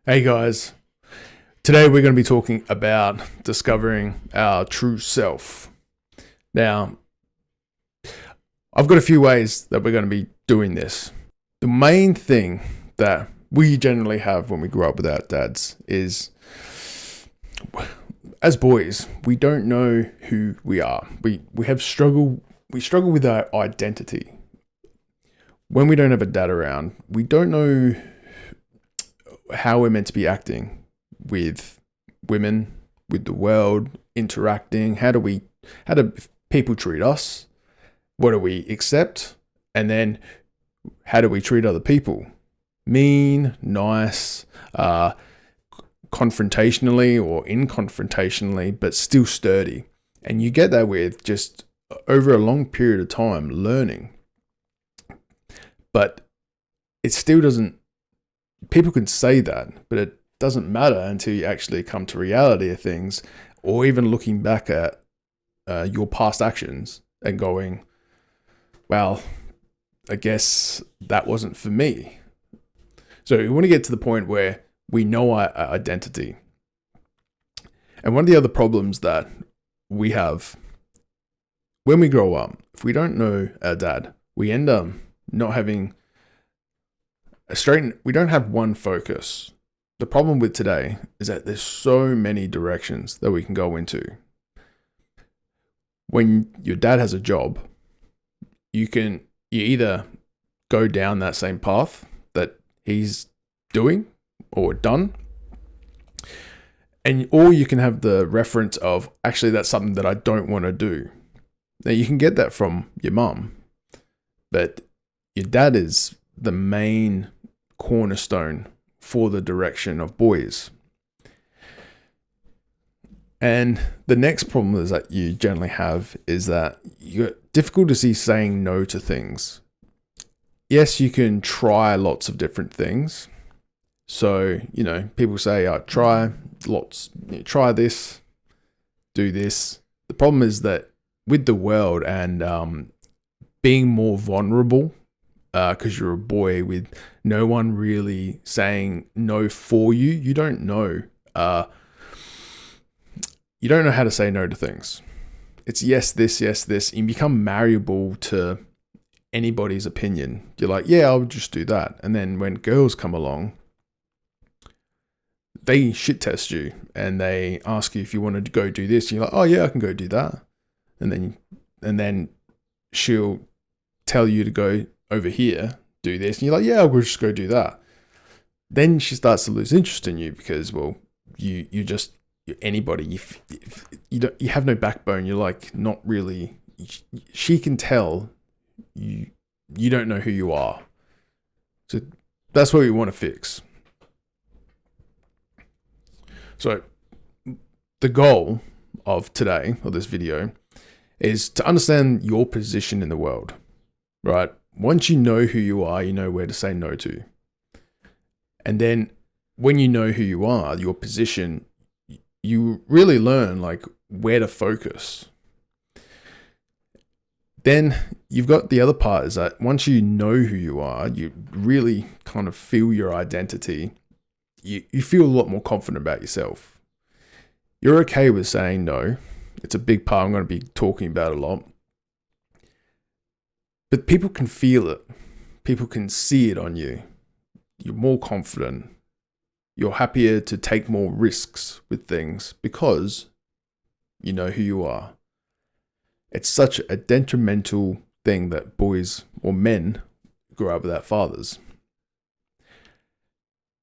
Hey guys, today we're going to be talking about discovering our true self. Now, I've got a few ways that we're going to be doing this. The main thing that we generally have when we grow up with our dads is, as boys, we don't know who we are. We struggle with our identity. When we don't have a dad around, we don't know how we're meant to be acting with women, with the world, interacting. How do people treat us? What do we accept? And then how do we treat other people? Mean, nice, confrontationally or inconfrontationally, but still sturdy. And you get that with just over a long period of time learning. But it still doesn't, people can say that, but it doesn't matter until you actually come to reality of things, or even looking back at your past actions and going, well, I guess that wasn't for me. So we want to get to the point where we know our identity. And one of the other problems that we have when we grow up, if we don't know our dad, we end up not having we don't have one focus. The problem with today is that there's so many directions that we can go into. When your dad has a job, you either go down that same path that he's doing or done, or you can have the reference of, actually, that's something that I don't want to do. Now, you can get that from your mum, but your dad is the main cornerstone for the direction of boys. And the next problem is that you generally have is that you're difficulty saying no to things. Yes, you can try lots of different things. So, people say, try this, do this. The problem is that with the world and being more vulnerable, because you're a boy with no one really saying no for you, you don't know how to say no to things. It's yes, this, and you become malleable to anybody's opinion. You're like, yeah, I'll just do that. And then when girls come along, they shit test you and they ask you if you want to go do this. You're like, oh yeah, I can go do that. And then she'll tell you to go over here, do this, and you're like, yeah, I'll just go do that. Then she starts to lose interest in you because, well, you're anybody. You have no backbone. You're like not really. She can tell you don't know who you are. So that's what we want to fix. So the goal of today, or this video, is to understand your position in the world, right? Once you know who you are, you know where to say no to. And then when you know who you are, your position, you really learn like where to focus. Then you've got the other part is that once you know who you are, you really kind of feel your identity. You feel a lot more confident about yourself. You're okay with saying no. It's a big part I'm going to be talking about a lot. But people can feel it. People can see it on you. You're more confident. You're happier to take more risks with things because you know who you are. It's such a detrimental thing that boys or men grow up without fathers.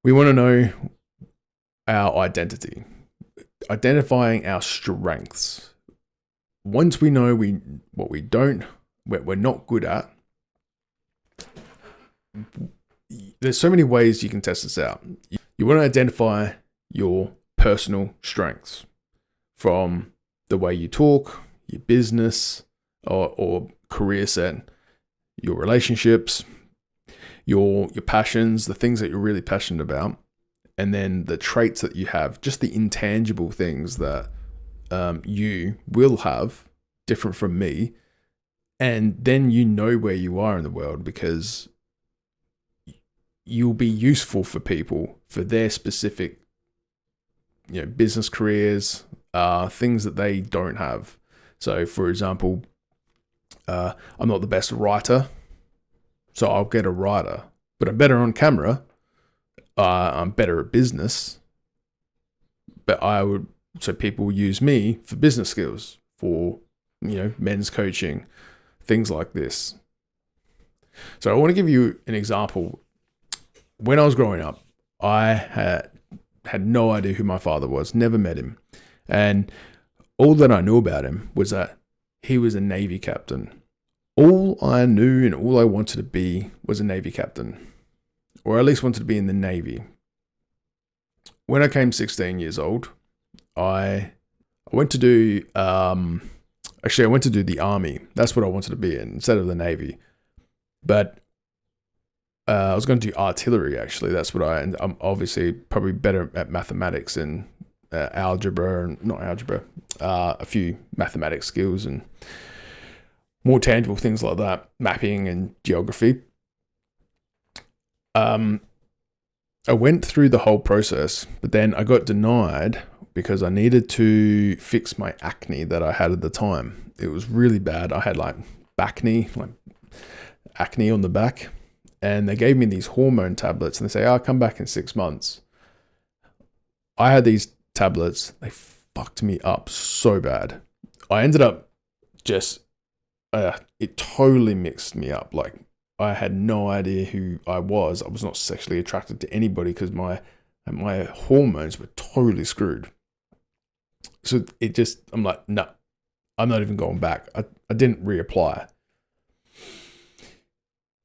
We want to know our identity, identifying our strengths. Once we know what we're not good at, there's so many ways you can test this out. You want to identify your personal strengths from the way you talk, your business or career set, your relationships, your passions, the things that you're really passionate about, and then the traits that you have, just the intangible things that you will have different from me. And then you know where you are in the world because you'll be useful for people for their specific, business careers, things that they don't have. So, for example, I'm not the best writer, so I'll get a writer. But I'm better on camera. I'm better at business. But so people use me for business skills, for, men's coaching, things like this. So I want to give you an example. When I was growing up, I had no idea who my father was, never met him. And all that I knew about him was that he was a Navy captain. All I knew and all I wanted to be was a Navy captain, or at least wanted to be in the Navy. When I came 16 years old, I went to do, I went to do the Army. That's what I wanted to be in instead of the Navy. But I was going to do artillery, actually. That's what I'm obviously probably better at mathematics and a few mathematics skills and more tangible things like that, mapping and geography. I went through the whole process, but then I got denied because I needed to fix my acne that I had at the time. It was really bad. I had acne on the back, and they gave me these hormone tablets, and they say, "I'll come back in 6 months." I had these tablets. They fucked me up so bad. I ended up it totally mixed me up. I had no idea who I was. I was not sexually attracted to anybody because my hormones were totally screwed. So I'm like, no, I'm not even going back. I didn't reapply.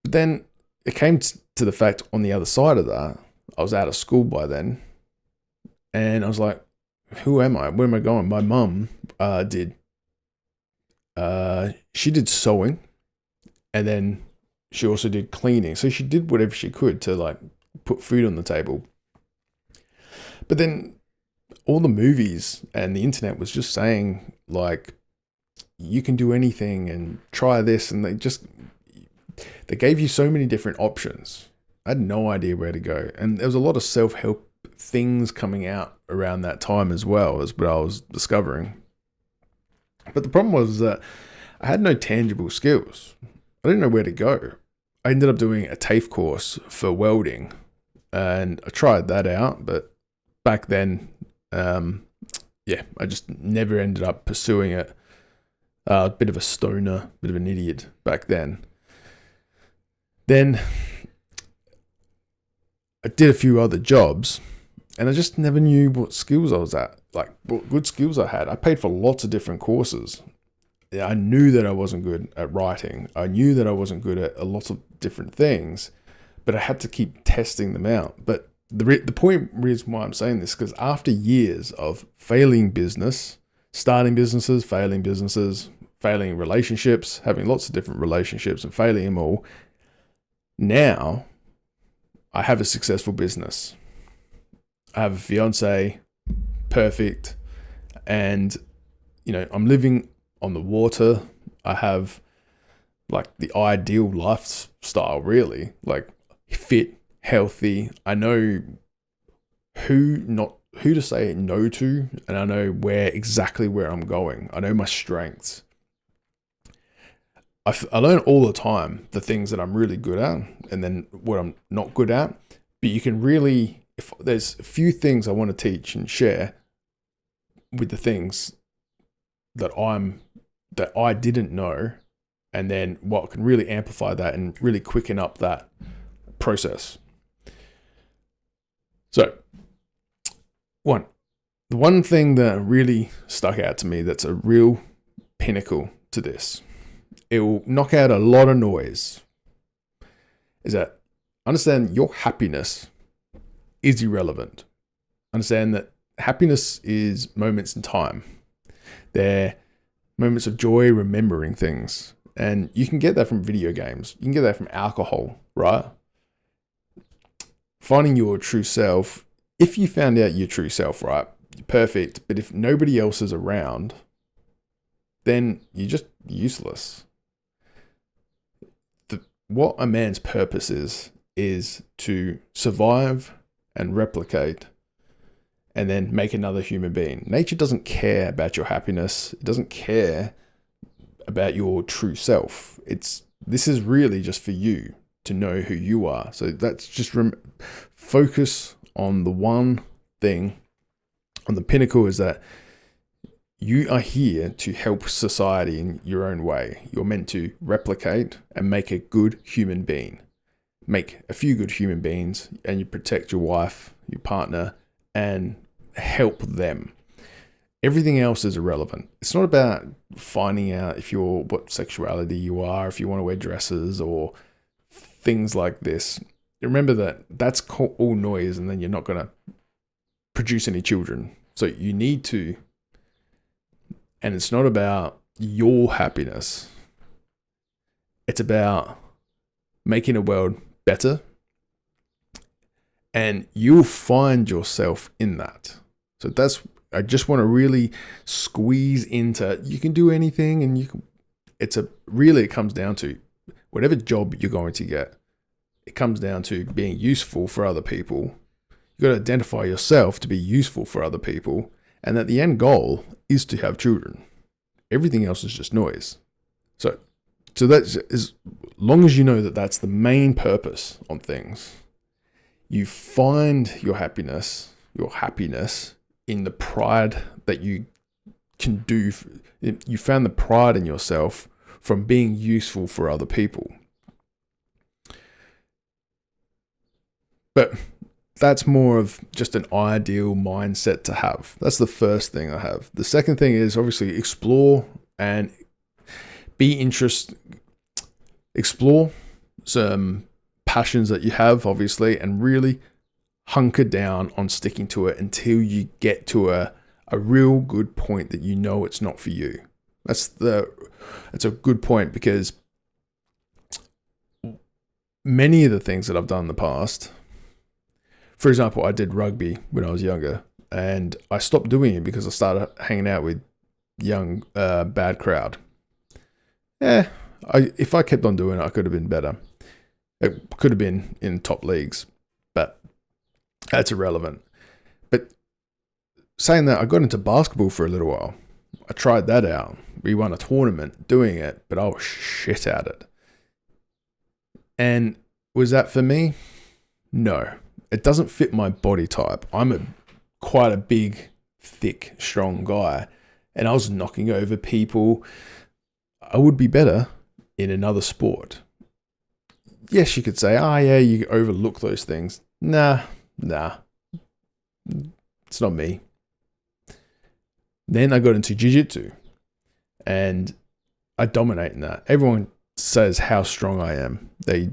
But then it came to the fact on the other side of that, I was out of school by then. And I was like, who am I? Where am I going? My mum she did sewing, and then she also did cleaning. So she did whatever she could to put food on the table. But then all the movies and the internet was just saying you can do anything and try this. And they gave you so many different options. I had no idea where to go. And there was a lot of self-help things coming out around that time as well, as what I was discovering. But the problem was that I had no tangible skills. I didn't know where to go. I ended up doing a TAFE course for welding, and I tried that out. But back then, I just never ended up pursuing it. A bit of a stoner, bit of an idiot back then. Then I did a few other jobs, and I just never knew what skills I was at, what good skills I had. I paid for lots of different courses. I knew that I wasn't good at writing. I knew that I wasn't good at a lot of different things, but I had to keep testing them out. But the reason why I'm saying this, because after years of failing business, starting businesses, failing relationships, having lots of different relationships and failing them all, now I have a successful business. I have a fiance, perfect, and I'm living on the water. I have the ideal lifestyle, really, fit, healthy. I know who to say no to, and I know exactly where I'm going. I know my strengths. I learn all the time the things that I'm really good at, and then what I'm not good at. But you can really, if there's a few things I want to teach and share with the things that I didn't know, and then what can really amplify that and really quicken up that process. So, the one thing that really stuck out to me that's a real pinnacle to this, it will knock out a lot of noise, is that understand your happiness is irrelevant. Understand that happiness is moments in time. They're moments of joy, remembering things. And you can get that from video games. You can get that from alcohol, right? Finding your true self. If you found out your true self, right, perfect. But if nobody else is around, then you're just useless. What a man's purpose is to survive and replicate and then make another human being. Nature doesn't care about your happiness. It doesn't care about your true self. This is really just for you to know who you are. So that's just focus on the one thing. On the pinnacle is that you are here to help society in your own way. You're meant to replicate and make a good human being. Make a few good human beings, and you protect your wife, your partner, and help them. Everything else is irrelevant. It's not about finding out what sexuality you are, if you want to wear dresses or things like this. Remember that that's all noise, and then you're not going to produce any children. So you need to, and it's not about your happiness. It's about making a world better, and you'll find yourself in that. So I just want to really squeeze into, you can do anything, and it comes down to whatever job you're going to get. It comes down to being useful for other people. You've got to identify yourself to be useful for other people, and that the end goal is to have children. Everything else is just noise. So that's as long as you know that that's the main purpose on things, you find your happiness in the pride that you can do. You found the pride in yourself from being useful for other people. But that's more of just an ideal mindset to have. That's the first thing I have. The second thing is obviously explore and explore some passions that you have, obviously, and really hunker down on sticking to it until you get to a real good point that you know it's not for you. That's a good point, because many of the things that I've done in the past, for example, I did rugby when I was younger, and I stopped doing it because I started hanging out with young, bad crowd. If I kept on doing it, I could have been better. It could have been in top leagues, but that's irrelevant. But saying that, I got into basketball for a little while. I tried that out. We won a tournament doing it, but I was shit at it. And was that for me? No. It doesn't fit my body type. I'm quite a big, thick, strong guy, and I was knocking over people. I would be better in another sport. Yes, you could say, yeah, you overlook those things. Nah, it's not me. Then I got into jiu-jitsu, and I dominate in that. Everyone says how strong I am. They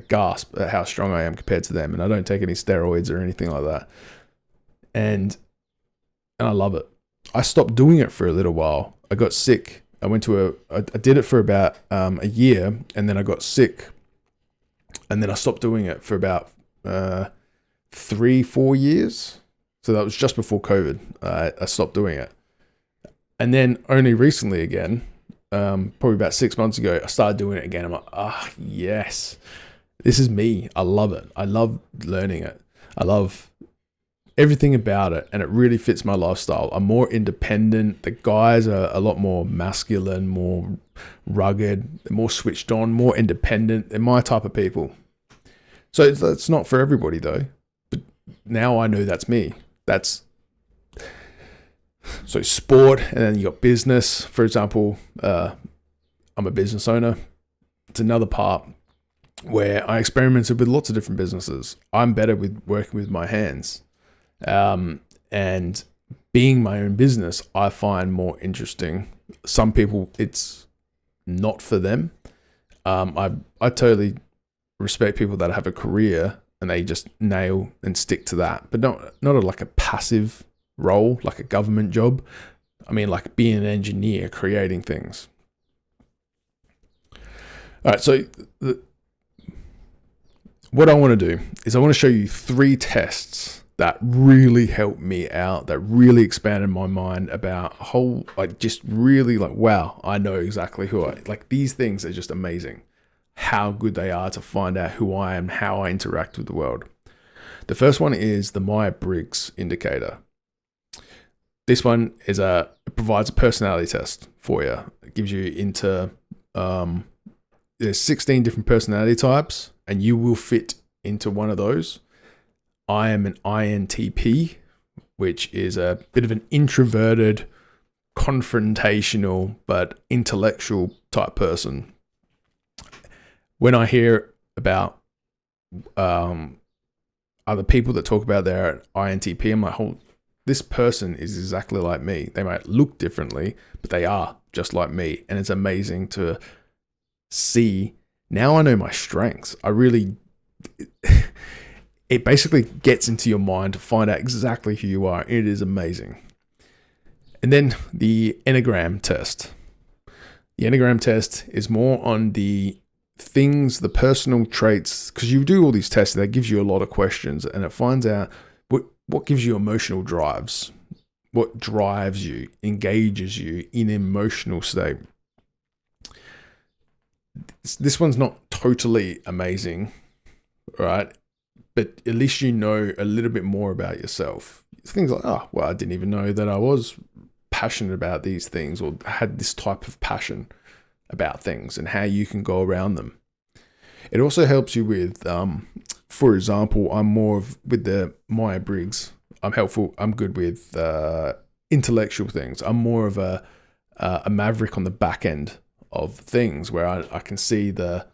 gasp at how strong I am compared to them, and I don't take any steroids or anything like that. And I love it. I stopped doing it for a little while. I got sick. I did it for about a year, and then I got sick, and then I stopped doing it for about 3-4 years. So that was just before COVID. I stopped doing it, and then only recently again, probably about 6 months ago, I started doing it again. I'm like, yes, this is me. I love it. I love learning it. I love everything about it, and it really fits my lifestyle. I'm more independent. The guys are a lot more masculine, more rugged, more switched on, more independent. They're my type of people. So that's not for everybody though. But now I know that's me. So sport, and then you got business. For example, I'm a business owner. It's another part where I experimented with lots of different businesses. I'm better with working with my hands. And being my own business, I find more interesting. Some people, it's not for them. I totally respect people that have a career and they just nail and stick to that, but not like a passive role, like a government job. I mean, like being an engineer, creating things. All right, so what I want to do is I want to show you 3 tests that really helped me out, that really expanded my mind about wow, I know exactly these things are just amazing. How good they are to find out who I am, how I interact with the world. The first one is the Myers-Briggs indicator. This one is it provides a personality test for you. It gives you into there's 16 different personality types, and you will fit into one of those. I am an INTP, which is a bit of an introverted, confrontational, but intellectual type person. When I hear about other people that talk about their INTP, I'm like, this person is exactly like me. They might look differently, but they are just like me. And it's amazing to see. Now I know my strengths. It basically gets into your mind to find out exactly who you are. It is amazing. And then the Enneagram test. The Enneagram test is more on the things, the personal traits, because you do all these tests, that gives you a lot of questions, and it finds out what gives you emotional drives, what drives you, engages you in emotional state. This one's not totally amazing, right? But at least you know a little bit more about yourself. Things like, I didn't even know that I was passionate about these things, or had this type of passion about things, and how you can go around them. It also helps you with, for example, I'm more with the Myers-Briggs. I'm good with intellectual things. I'm more of a maverick on the back end of things, where I can see the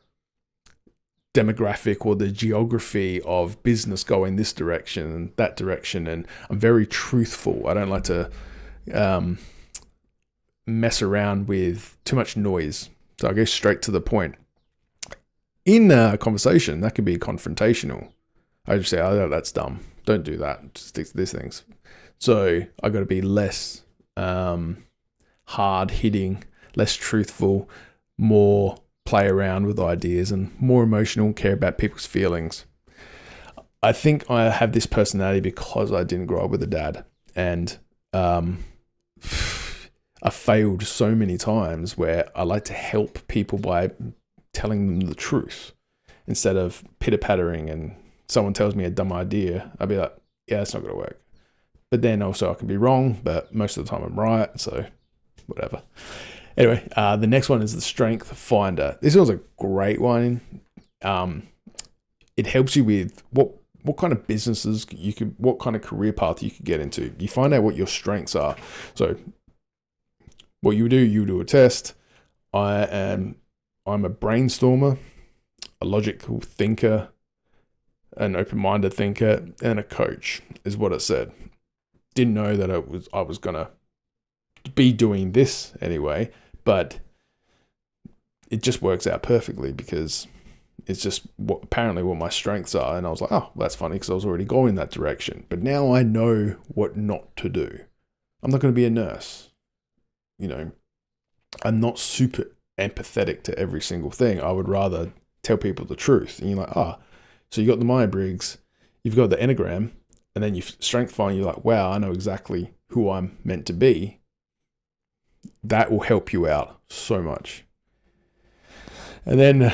demographic or the geography of business going this direction and that direction, and I'm very truthful. I don't like to mess around with too much noise, so I go straight to the point. In a conversation, that can be confrontational. I just say, "Oh, that's dumb. Don't do that. Just stick to these things." So I got to be less hard hitting, less truthful, more play around with ideas, and more emotional, care about people's feelings. I think I have this personality because I didn't grow up with a dad, and I failed so many times where I like to help people by telling them the truth instead of pitter-pattering, and someone tells me a dumb idea, I'll be like, yeah, it's not going to work. But then also I can be wrong, but most of the time I'm right, so whatever. Anyway, the next one is the Strength Finder. This was a great one. It helps you with what kind of businesses what kind of career path you could get into. You find out what your strengths are. So what you do a test. I'm a brainstormer, a logical thinker, an open-minded thinker, and a coach, is what it said. Didn't know that I was gonna be doing this anyway, but it just works out perfectly because it's just apparently what my strengths are. And I was like, oh, that's funny, because I was already going that direction. But now I know what not to do. I'm not going to be a nurse. I'm not super empathetic to every single thing. I would rather tell people the truth. And you're like, so you got the Myers-Briggs, you've got the Enneagram, and then you strength find, you're like, wow, I know exactly who I'm meant to be. That will help you out so much. And then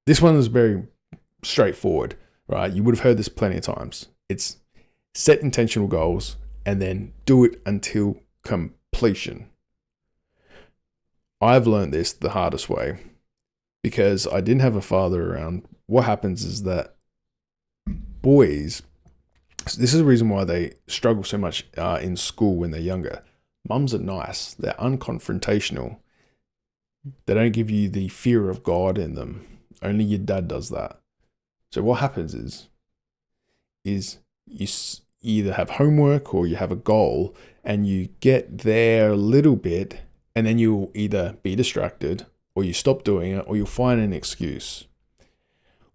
this one is very straightforward, right? You would have heard this plenty of times. It's set intentional goals and then do it until completion. I've learned this the hardest way because I didn't have a father around. What happens is that boys, this is the reason why they struggle so much in school when they're younger. Mums are nice. They're unconfrontational. They don't give you the fear of God in them. Only your dad does that. So what happens is you either have homework or you have a goal and you get there a little bit and then you'll either be distracted or you stop doing it or you'll find an excuse.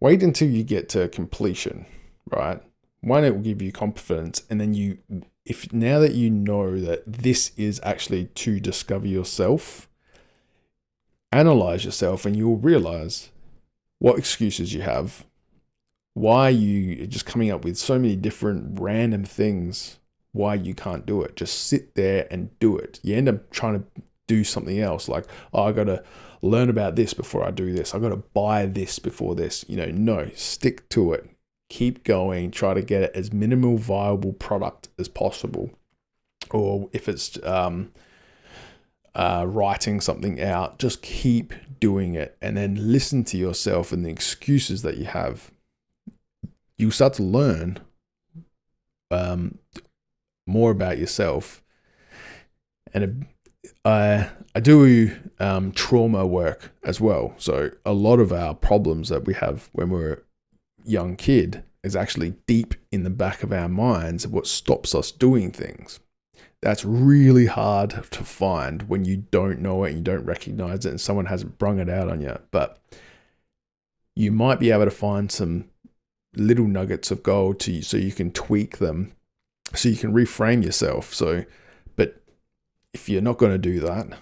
Wait until you get to completion, right? One, it will give you confidence, and then if now that you know that this is actually to discover yourself, analyze yourself, and you'll realize what excuses you have, why you are just coming up with so many different random things, why you can't do it. Just sit there and do it. You end up trying to do something else, like, I got to learn about this before I do this. I got to buy this before this. No, stick to it. keep going, try to get as minimal viable product as possible. Or if it's writing something out, just keep doing it, and then listen to yourself and the excuses that you have. You'll start to learn more about yourself. And I do trauma work as well. So a lot of our problems that we have when we're a young kid is actually deep in the back of our minds, what stops us doing things. That's really hard to find when you don't know it and you don't recognize it and someone hasn't brung it out on you. But you might be able to find some little nuggets of gold so you can tweak them, so you can reframe yourself. But if you're not going to do that,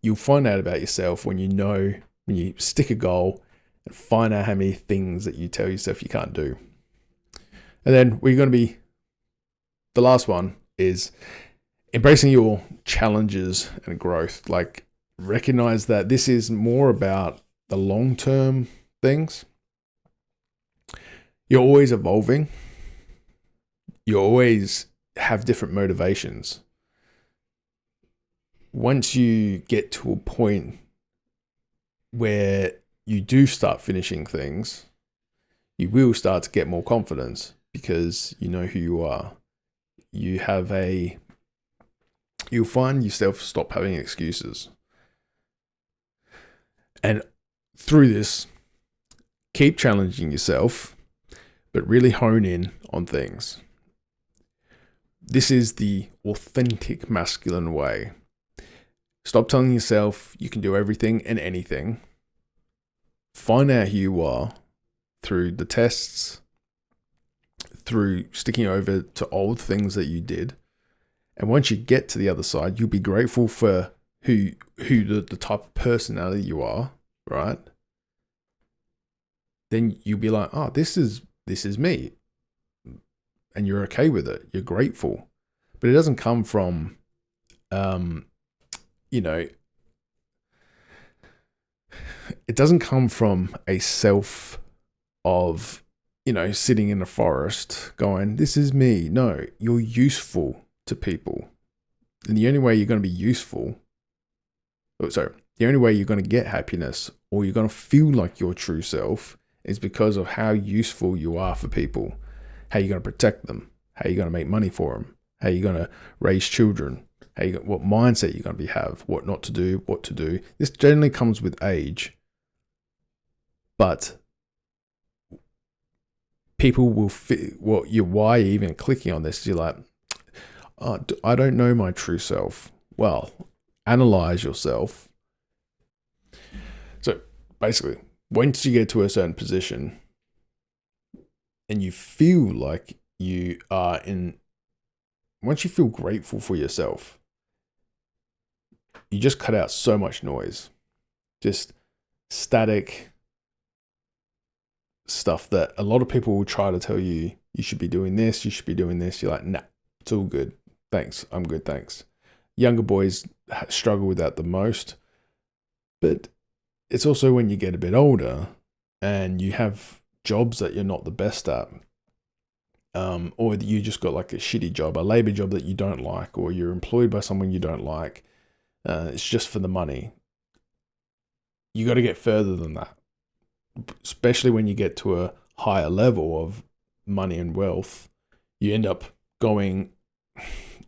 you'll find out about yourself when you stick a goal and find out how many things that you tell yourself you can't do. And then the last one is embracing your challenges and growth. Like, recognize that this is more about the long-term things. You're always evolving. You always have different motivations. Once you get to a point where you do start finishing things, you will start to get more confidence because you know who you are. You'll find yourself stop having excuses. And through this, keep challenging yourself, but really hone in on things. This is the authentic masculine way. Stop telling yourself you can do everything and anything. Find out who you are through the tests, through sticking over to old things that you did. And once you get to the other side, you'll be grateful for who the type of personality you are, right? Then you'll be like, oh, this is me. And you're okay with it. You're grateful. But it doesn't come from, it doesn't come from a self of, sitting in a forest going, this is me. No, you're useful to people. And the only way you're going to be useful, the only way you're going to get happiness or you're going to feel like your true self is because of how useful you are for people, how you're going to protect them, how you're going to make money for them, how you're going to raise children, what mindset you're going to have, what not to do, what to do. This generally comes with age, but people will fit why you're even clicking on this. You're like, oh, I don't know my true self. Well, analyze yourself. So basically, once you get to a certain position and you feel like you are once you feel grateful for yourself, you just cut out so much noise, just static stuff that a lot of people will try to tell you, you should be doing this, you should be doing this. You're like, nah, it's all good. Thanks. I'm good. Thanks. Younger boys struggle with that the most, but it's also when you get a bit older and you have jobs that you're not the best at, or you just got like a shitty job, a labor job that you don't like, or you're employed by someone you don't like. It's just for the money. You got to get further than that, especially when you get to a higher level of money and wealth. You end up going,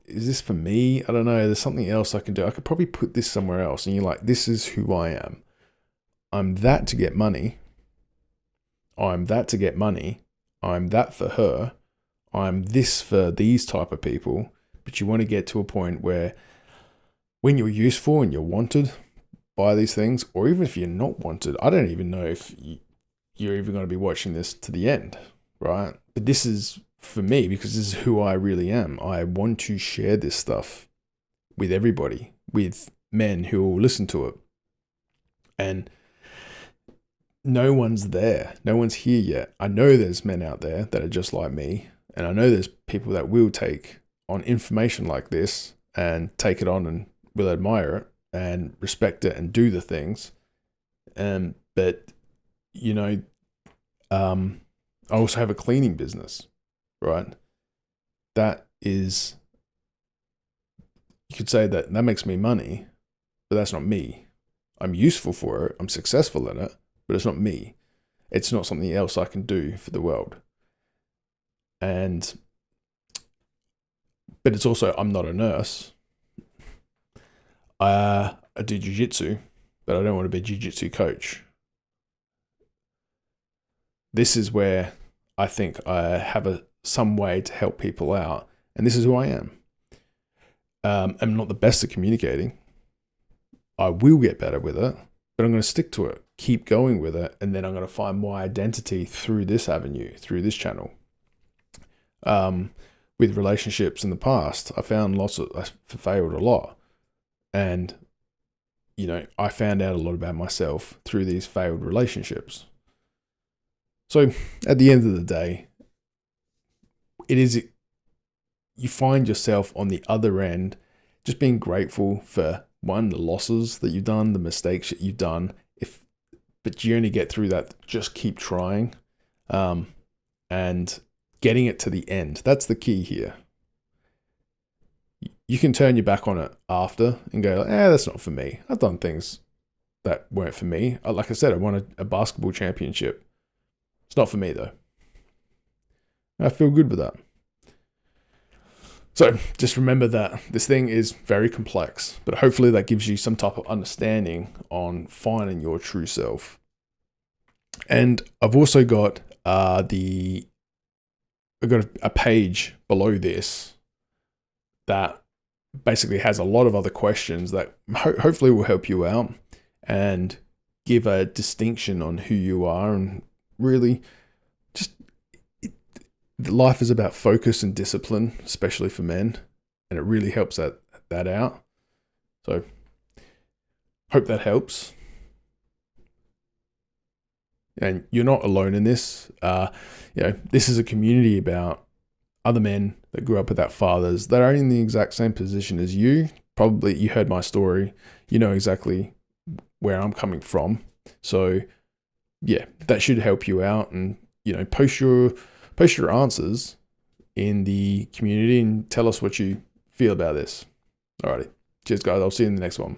is this for me? I don't know. There's something else I can do. I could probably put this somewhere else. And you're like, this is who I am. I'm that to get money. I'm that to get money. I'm that for her. I'm this for these type of people. But you want to get to a point where when you're useful and you're wanted by these things, or even if you're not wanted, I don't even know if you're even going to be watching this to the end, right? But this is for me because this is who I really am. I want to share this stuff with everybody, with men who will listen to it. And no one's there. No one's here yet. I know there's men out there that are just like me. And I know there's people that will take on information like this and take it on and will admire it and respect it and do the things. But, I also have a cleaning business, right? That is, you could say that makes me money, but that's not me. I'm useful for it. I'm successful in it, but it's not me. It's not something else I can do for the world. But it's also, I'm not a nurse. I do jiu-jitsu, but I don't want to be a jiu-jitsu coach. This is where I think I have some way to help people out, and this is who I am. I'm not the best at communicating. I will get better with it, but I'm going to stick to it, keep going with it, and then I'm going to find my identity through this avenue, through this channel. With relationships in the past, I failed a lot. And, I found out a lot about myself through these failed relationships. So at the end of the day, you find yourself on the other end, just being grateful for the losses that you've done, the mistakes that you've done. But you only get through that, just keep trying, and getting it to the end. That's the key here. You can turn your back on it after and go, that's not for me. I've done things that weren't for me. Like I said, I won a basketball championship. It's not for me though. I feel good with that. So just remember that this thing is very complex, but hopefully that gives you some type of understanding on finding your true self. And I've also got I've got a page below this that basically has a lot of other questions that hopefully will help you out and give a distinction on who you are. And really just life is about focus and discipline, especially for men, and it really helps that out. So hope that helps. And you're not alone in this. This is a community about other men that grew up without fathers that are in the exact same position as you. Probably you heard my story. You know exactly where I'm coming from. So yeah, that should help you out. And post your answers in the community and tell us what you feel about this. Alrighty. Cheers guys. I'll see you in the next one.